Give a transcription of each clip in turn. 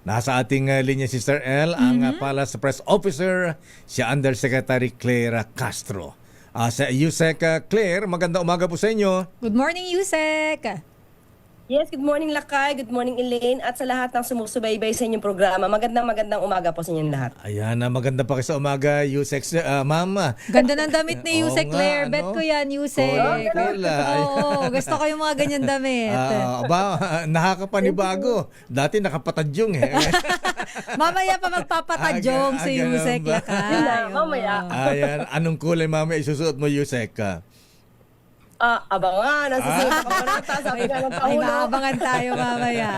Nasa ating linya si Sir L, ang Palace Press Officer, si Undersecretary Claire Castro. Sa Yusek Claire, magandang umaga po sa inyo. Good morning, Yusek! Yes, good morning Lakay, good morning Elaine, at sa lahat ng sumusubaybay sa inyong programa. Magandang umaga po sa inyong lahat. Ayan, maganda pa kayo sa umaga, Yusek, ma'am. Ganda ng damit ni Yusek Oo Claire. nga, Bet ano? ko yan, Yusek. Cool. Oo, gusto ko yung mga ganyan damit. Nakakapanibago. Dati nakapatadyong eh. Mamaya pa magpapatadyong si ganun Yusek ba? Lakay. Yun na, mamaya. Ayan, anong kulay mama isusuot mo, Yusek? Abangan, ang susunod na kabanata, sabi nga ng Ay, Pangulo. maabangan tayo mamaya.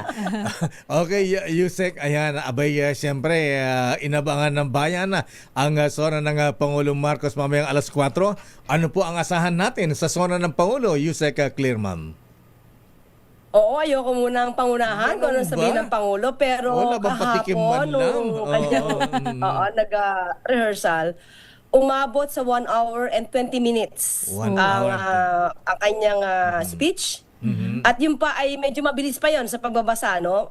Okay, Yusek, ayan, abay, siyempre, inabangan ng bayan ang zona ng Pangulong Marcos mamayang alas 4. Ano po ang asahan natin sa zona ng Pangulo, Yusek Claire, ma'am? Oo, ayoko muna ang pangunahan kung ano Ganun sabihin ba? ng Pangulo, pero Wala bang patikim man kahapon, lang? nung Oo, kanyang nag-rehearsal, umabot sa 1 hour and 20 minutes 1 hour. ang kanyang speech. At yun pa ay medyo mabilis pa yon sa pagbabasa, no?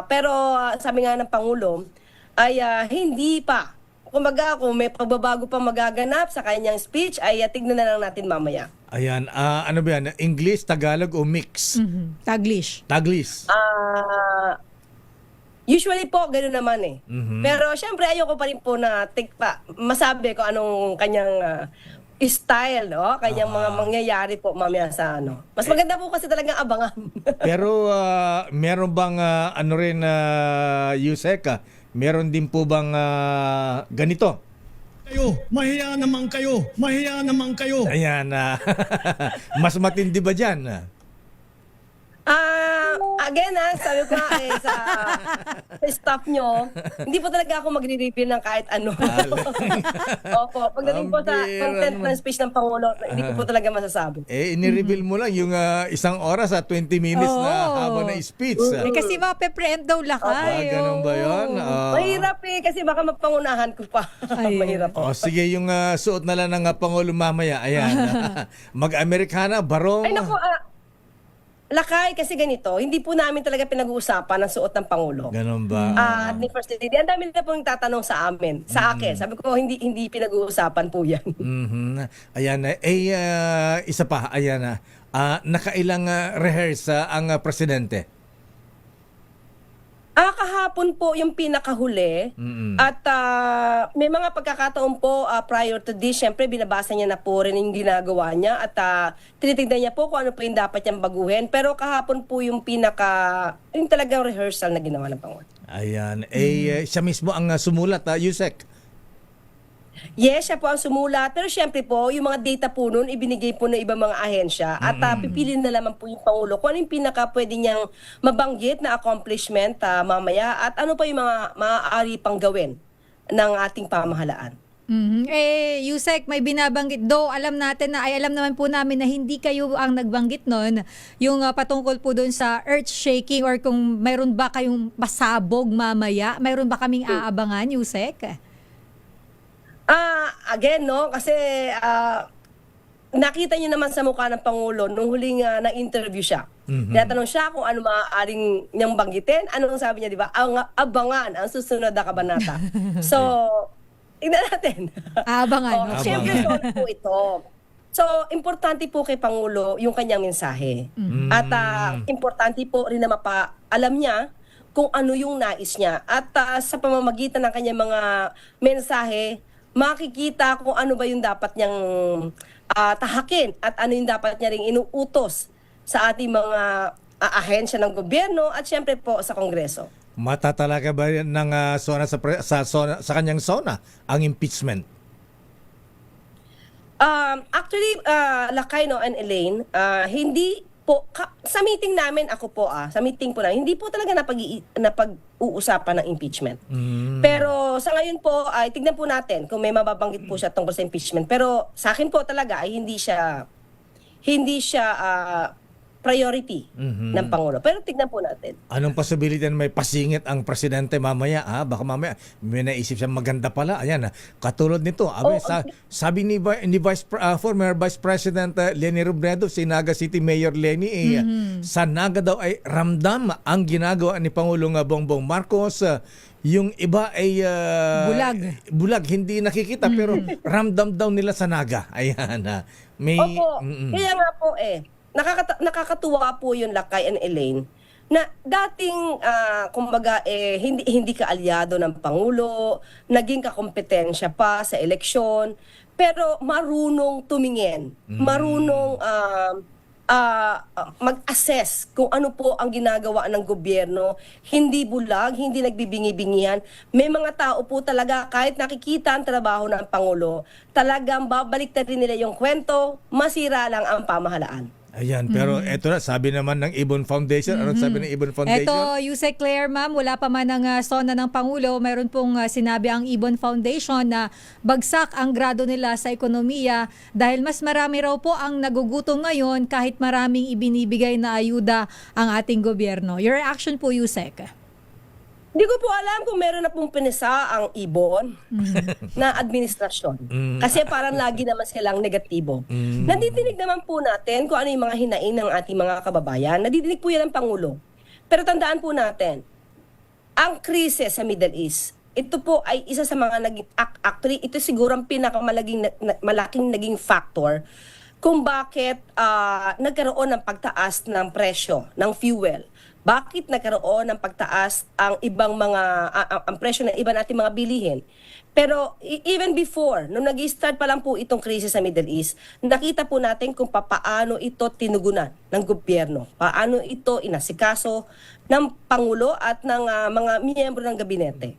Pero sabi nga ng Pangulo ay hindi pa. Kumbaga, kung may pagbabago pa magaganap sa kanyang speech, ay tignan na lang natin mamaya. Ayan, ano ba yan? English, Tagalog o mix? Taglish. Taglis. Usually po, gano'n naman eh. Pero syempre, ayoko pa rin po na masabi ko anong kanyang style, no? Kanyang mga mangyayari po mamaya sa ano. Mas maganda po kasi talagang abangan. Pero meron bang ano rin, Yusek, meron din po bang ganito? Mahiya naman kayo. Ayan, mas matindi ba dyan? Again, sabi ko nga sa staff nyo, hindi po talaga ako magre-reveal ng kahit ano. Opo, pagdating po sa content ng speech ng Pangulo, hindi ko po talaga masasabi. Ini-reveal mo lang yung 1 oras at 20 minutes na Oo. haba na speech. Eh, kasi mape-preempt daw Lakay. Ganun ba yun? Mahirap eh, kasi baka mapangunahan ko pa. Ay. Mahirap. Sige, yung suot na lang ng Pangulo mamaya. Ayan. Mag-Amerikana, barong. Ay naku, Lakay, kasi ganito, hindi po namin talaga pinag-uusapan ang suot ng Pangulo. Ganun ba? At ni First Lady, ang dami na pong tatanong sa amin, sa akin. Sabi ko, hindi pinag-uusapan po yan. Ayan, isa pa, ayan, nakailang rehearse ang presidente? Kahapon po yung pinakahuli. At may mga pagkakataon po prior to this, syempre binabasa niya na po rin yung ginagawa niya at tinitignan niya po kung ano po yung dapat niyang baguhin. Pero kahapon po yung yung talagang rehearsal na ginawa ng Pangulo. Ayan, siya mismo ang sumulat, Yusek. Yes, siya po ang sumulat. Pero syempre po, yung mga data po nun, ibinigay po ng ibang mga ahensya. At pipili na lamang po yung Pangulo kung ano yung pinaka pwede niyang mabanggit na accomplishment mamaya at ano pa yung mga maaari pang gawin ng ating pamahalaan. Yusek, may binabanggit. Alam natin na, alam naman po namin na hindi kayo ang nagbanggit nun. Yung patungkol po doon sa earth shaking or kung mayroon ba kayong pasabog mamaya, mayroon ba kaming aabangan, Yusek? Again, no, kasi nakita niyo naman sa mukha ng Pangulo nung huling na-interview siya. Tinatanong siya kung ano maaaring niyang banggitin. Anong sabi niya, di ba? Ang abangan, ang susunod na kabanata. So, tignan natin. Aabangan. Oh, siyempre, po ito. So, importante po kay Pangulo yung kanyang mensahe. At importante po rin na mapaalam niya kung ano yung nais niya. At sa pamamagitan ng kanyang mga mensahe, makikita kung ano ba yung dapat niyang tahakin at ano yung dapat niya ring inuutos sa ating mga ahensya ng gobyerno at syempre po sa Kongreso. Matatalaga ba ng sa kanyang zona ang impeachment? Actually, Lakay, no, and Elaine, hindi po, sa meeting namin, sa meeting po na, hindi po talaga napag-uusapan ng impeachment. Pero sa ngayon po, ay tignan po natin kung may mababanggit po siya tungkol sa impeachment. Pero sa akin po talaga ay hindi siya priority ng Pangulo. Pero tignan po natin. Anong possibility na may pasingit ang presidente mamaya? Baka mamaya may naisip siya maganda pala. Ayan, katulad nito. Sabi ni former Vice President Leni Robredo, si Naga City Mayor Leni, sa Naga daw ay ramdam ang ginagawa ni Pangulong Bongbong Marcos. Yung iba ay bulag, hindi nakikita pero ramdam daw nila sa Naga. Ayan. Opo, kaya nga po nakakatuwa po yun, Lakay and Elaine, na dating kumbaga hindi ka aliado ng Pangulo, naging kakompetensya pa sa eleksyon, pero marunong tumingin, marunong mag-assess kung ano po ang ginagawa ng gobyerno, hindi bulag, hindi nagbibingi-bingihan. May mga tao po talaga, kahit nakikita ang trabaho ng Pangulo, talagang babalik na rin nila yung kwento, masira lang ang pamahalaan. Ayan, pero eto na, sabi naman ng Ibon Foundation. Anong sabi ng Ibon Foundation? Ito, Yusek Claire, ma'am, wala pa man ang sona ng Pangulo. Mayroon pong sinabi ang Ibon Foundation na bagsak ang grado nila sa ekonomiya dahil mas marami raw po ang nagugutom ngayon kahit maraming ibinibigay na ayuda ang ating gobyerno. Your reaction po, Yusek? Hindi ko po alam kung meron na pong pinisa ang ibon na administrasyon. Kasi parang lagi naman silang negatibo. Nadidinig naman po natin kung ano yung mga hinaing ng ating mga kababayan. Nadidinig po yan ng Pangulo. Pero tandaan po natin, ang krisis sa Middle East, ito po ay isa sa mga naging, actually, ito siguro ang malaking naging factor kung bakit nagkaroon ng pagtaas ng presyo ng fuel. Bakit nagkaroon ng pagtaas ang ibang mga ang presyo ng iba nating mga bilihin? Pero even before, nung nag-start pa lang po itong krisis sa Middle East, nakita po natin kung paano ito tinugunan ng gobyerno, paano ito inasikaso ng Pangulo at ng mga miyembro ng gabinete.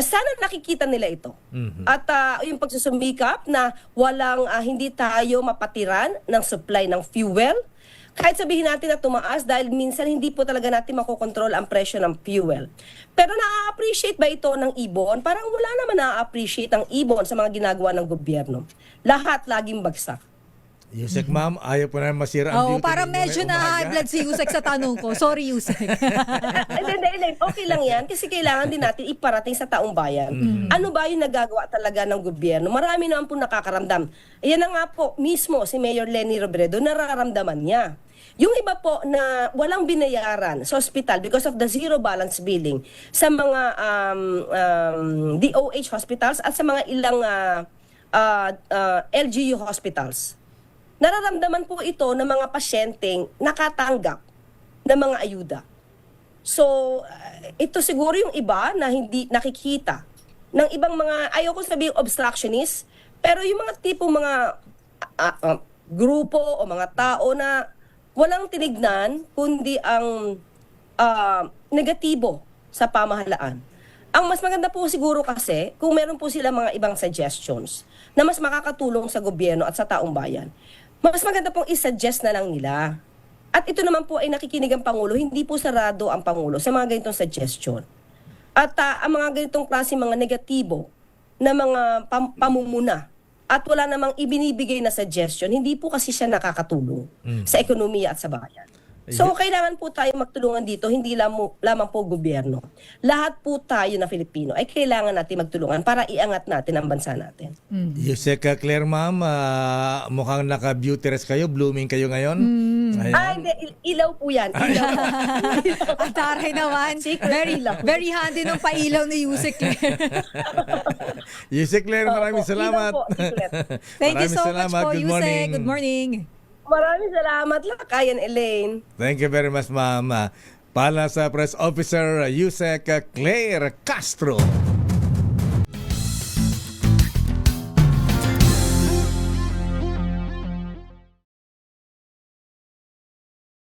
Sana nakikita nila ito. At yung pagsusumikap na hindi tayo mapatiran ng supply ng fuel, kahit sabihin natin na tumaas dahil minsan hindi po talaga natin makokontrol ang presyo ng fuel. Pero na-appreciate ba ito ng ibon? Parang wala naman na-appreciate ang ibon sa mga ginagawa ng gobyerno. Lahat laging bagsak. Yusek, ma'am, ayaw po na masira ang duty parang ninyo medyo ngayong umaga. na blood si Yusek sa tanong ko. Sorry, Yusek. Hindi. Okay lang yan kasi kailangan din natin iparating sa taong bayan. Ano ba yung nagagawa talaga ng gobyerno? Marami naman po nakakaramdam. Ayan na nga po, mismo si Mayor Leni Robredo, nararamdaman niya. Yung iba po na walang binayaran sa hospital because of the zero balance billing sa mga DOH hospitals at sa mga ilang LGU hospitals. Nararamdaman po ito ng mga pasyenteng nakatanggap ng mga ayuda. So, ito siguro yung iba na hindi nakikita ng ibang mga, ayoko sabihin obstructionist, pero yung mga tipong mga grupo o mga tao na walang tinignan kundi ang negatibo sa pamahalaan. Ang mas maganda po siguro kasi kung meron po sila mga ibang suggestions na mas makakatulong sa gobyerno at sa taong bayan. Mas maganda pong i-suggest na lang nila. At ito naman po ay nakikinig ang Pangulo, hindi po sarado ang Pangulo sa mga ganitong suggestion. At ang mga ganitong klase mga negatibo na mga pamumuna at wala namang ibinibigay na suggestion, hindi po kasi siya nakakatulong sa ekonomiya at sa bayan. So, kailangan po tayo magtulungan dito, hindi lamang po gobyerno. Lahat po tayo na Filipino ay kailangan natin magtulungan para iangat natin ang bansa natin. Yusek Claire, ma'am, mukhang naka-beauty rest kayo, blooming kayo ngayon. Ayan. Hindi, ilaw po yan. Ilaw. Ang taray naman. Very handy nung pailaw ni Yusek Claire. Yusek Claire, maraming salamat. Ilaw po, secret. Thank you Maraming so salamat. much po, Good Yusek. morning. Good morning. Maraming salamat, Lakay and Elaine. Thank you very much, ma'am. Pala sa Press Officer Yusek Claire Castro.